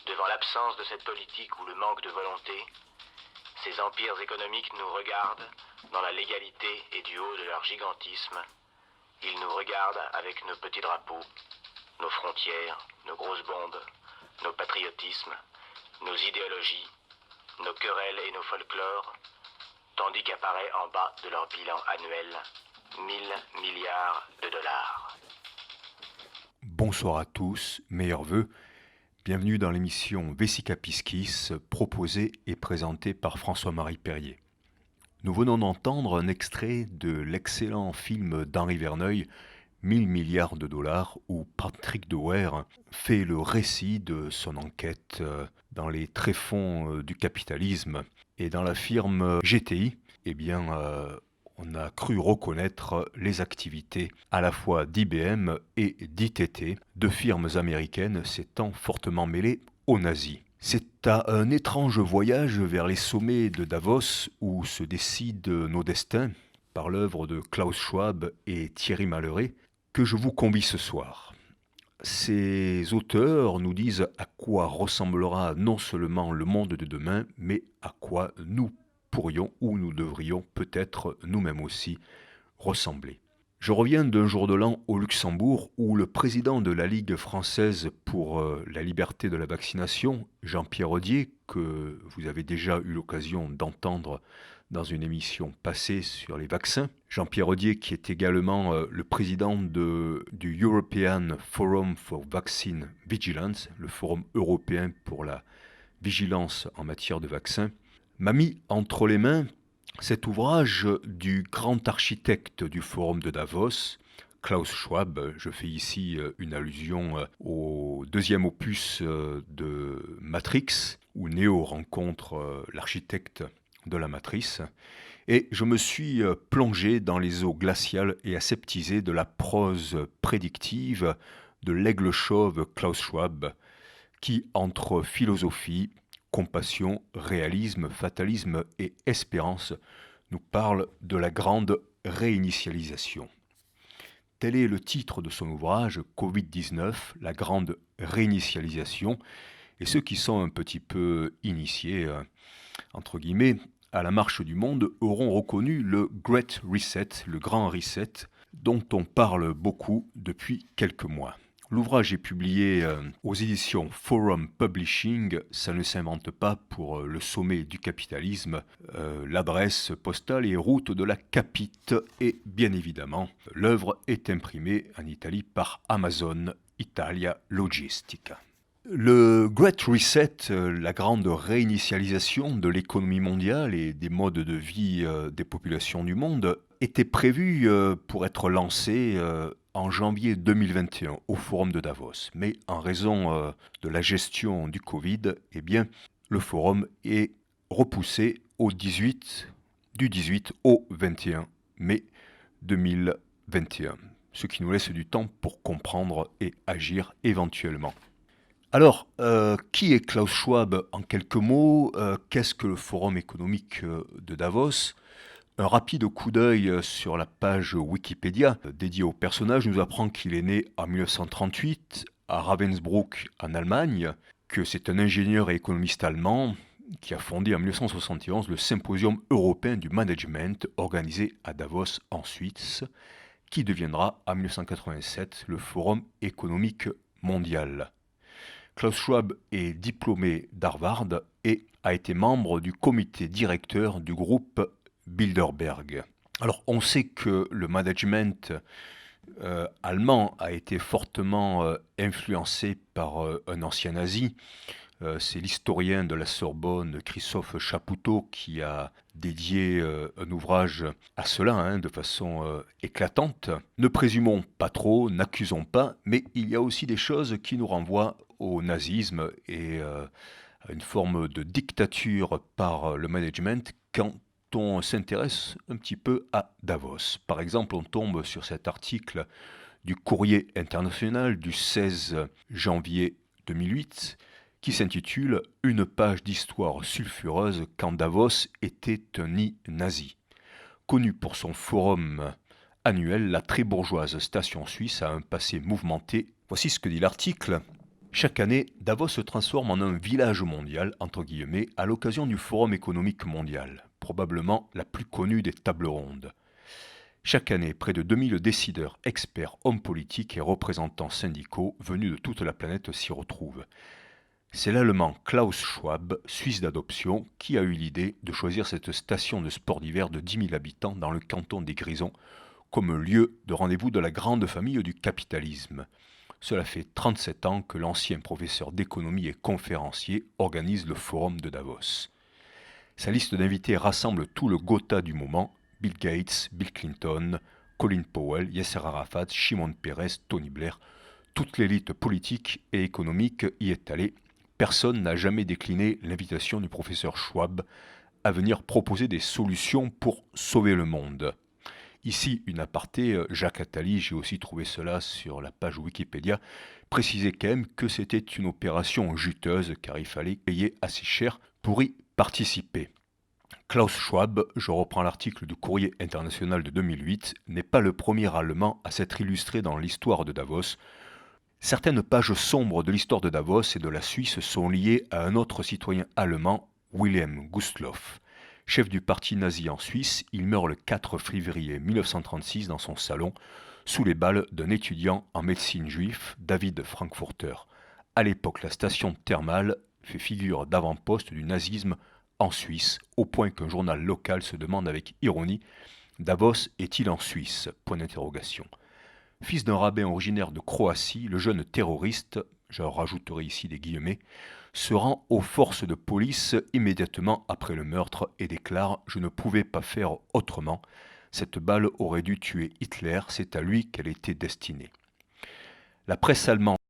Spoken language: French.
Devant l'absence de cette politique ou le manque de volonté, ces empires économiques nous regardent dans la légalité et du haut de leur gigantisme. Ils nous regardent avec nos petits drapeaux, nos frontières, nos grosses bombes, nos patriotismes, nos idéologies, nos querelles et nos folklores, tandis qu'apparaît en bas de leur bilan annuel 1000 milliards de dollars. Bonsoir à tous, meilleurs vœux. Bienvenue dans l'émission Vesica Piscis, proposée et présentée par François-Marie Perrier. Nous venons d'entendre un extrait de l'excellent film d'Henri Verneuil, 1000 milliards de dollars, où Patrick Dewaere fait le récit de son enquête dans les tréfonds du capitalisme. Et dans la firme GTI, on a cru reconnaître les activités à la fois d'IBM et d'ITT, deux firmes américaines s'étant fortement mêlées aux nazis. C'est à un étrange voyage vers les sommets de Davos où se décident nos destins, par l'œuvre de Klaus Schwab et Thierry Malheré, que je vous convie ce soir. Ces auteurs nous disent à quoi ressemblera non seulement le monde de demain, mais à quoi nous pourrions ou nous devrions peut-être nous-mêmes aussi ressembler. Je reviens d'un jour de l'an au Luxembourg où le président de la Ligue française pour la liberté de la vaccination, Jean-Pierre Audier, que vous avez déjà eu l'occasion d'entendre dans une émission passée sur les vaccins, Jean-Pierre Audier qui est également le président du European Forum for Vaccine Vigilance, le forum européen pour la vigilance en matière de vaccins, m'a mis entre les mains cet ouvrage du grand architecte du forum de Davos, Klaus Schwab. Je fais ici une allusion au deuxième opus de Matrix, où Neo rencontre l'architecte de la matrice. Et je me suis plongé dans les eaux glaciales et aseptisées de la prose prédictive de l'aigle chauve Klaus Schwab, qui, entre philosophie, compassion, réalisme, fatalisme et espérance, nous parle de la grande réinitialisation. Tel est le titre de son ouvrage Covid-19, la grande réinitialisation. Et ceux qui sont un petit peu initiés, entre guillemets, à la marche du monde auront reconnu le Great Reset, le grand reset, dont on parle beaucoup depuis quelques mois. L'ouvrage est publié aux éditions Forum Publishing, ça ne s'invente pas pour le sommet du capitalisme. L'adresse postale est route de la Capite et bien évidemment, l'œuvre est imprimée en Italie par Amazon Italia Logistica. Le Great Reset, la grande réinitialisation de l'économie mondiale et des modes de vie des populations du monde, était prévu pour être lancé en janvier 2021 au Forum de Davos. Mais en raison de la gestion du Covid, le Forum est repoussé du 18 au 21 mai 2021. Ce qui nous laisse du temps pour comprendre et agir éventuellement. Alors, qui est Klaus Schwab en quelques mots ? Qu'est-ce que le Forum économique de Davos ? Un rapide coup d'œil sur la page Wikipédia dédiée au personnage nous apprend qu'il est né en 1938 à Ravensbrück en Allemagne, que c'est un ingénieur et économiste allemand qui a fondé en 1971 le Symposium européen du management organisé à Davos en Suisse, qui deviendra en 1987 le Forum économique mondial. Klaus Schwab est diplômé d'Harvard et a été membre du comité directeur du groupe Bilderberg. Alors, on sait que le management allemand a été fortement influencé par un ancien nazi. C'est l'historien de la Sorbonne, Christophe Chapoutot, qui a dédié un ouvrage à cela de façon éclatante. Ne présumons pas trop, n'accusons pas, mais il y a aussi des choses qui nous renvoient au nazisme et à une forme de dictature par le management quand on s'intéresse un petit peu à Davos. Par exemple, on tombe sur cet article du Courrier international du 16 janvier 2008 qui s'intitule « Une page d'histoire sulfureuse quand Davos était un nid nazi ». Connu pour son forum annuel, la très bourgeoise station suisse a un passé mouvementé. Voici ce que dit l'article. Chaque année, Davos se transforme en un village mondial, entre guillemets, à l'occasion du Forum économique mondial, probablement la plus connue des tables rondes. Chaque année, près de 2000 décideurs, experts, hommes politiques et représentants syndicaux venus de toute la planète s'y retrouvent. C'est l'Allemand Klaus Schwab, suisse d'adoption, qui a eu l'idée de choisir cette station de sport d'hiver de 10 000 habitants dans le canton des Grisons comme lieu de rendez-vous de la grande famille du capitalisme. Cela fait 37 ans que l'ancien professeur d'économie et conférencier organise le Forum de Davos. Sa liste d'invités rassemble tout le Gotha du moment, Bill Gates, Bill Clinton, Colin Powell, Yasser Arafat, Shimon Peres, Tony Blair. Toute l'élite politique et économique y est allée. Personne n'a jamais décliné l'invitation du professeur Schwab à venir proposer des solutions pour sauver le monde. Ici, une aparté, Jacques Attali, j'ai aussi trouvé cela sur la page Wikipédia, précisait quand même que c'était une opération juteuse car il fallait payer assez cher pour y participer. Klaus Schwab, je reprends l'article du Courrier international de 2008, n'est pas le premier Allemand à s'être illustré dans l'histoire de Davos. Certaines pages sombres de l'histoire de Davos et de la Suisse sont liées à un autre citoyen allemand, Wilhelm Gustloff. Chef du parti nazi en Suisse, il meurt le 4 février 1936 dans son salon, sous les balles d'un étudiant en médecine juif, David Frankfurter. À l'époque, la station thermale fait figure d'avant-poste du nazisme en Suisse, au point qu'un journal local se demande avec ironie « Davos est-il en Suisse ?» Point d'interrogation. Fils d'un rabbin originaire de Croatie, le jeune terroriste, je rajouterai ici des guillemets, se rend aux forces de police immédiatement après le meurtre et déclare « Je ne pouvais pas faire autrement. Cette balle aurait dû tuer Hitler, c'est à lui qu'elle était destinée. » La presse allemande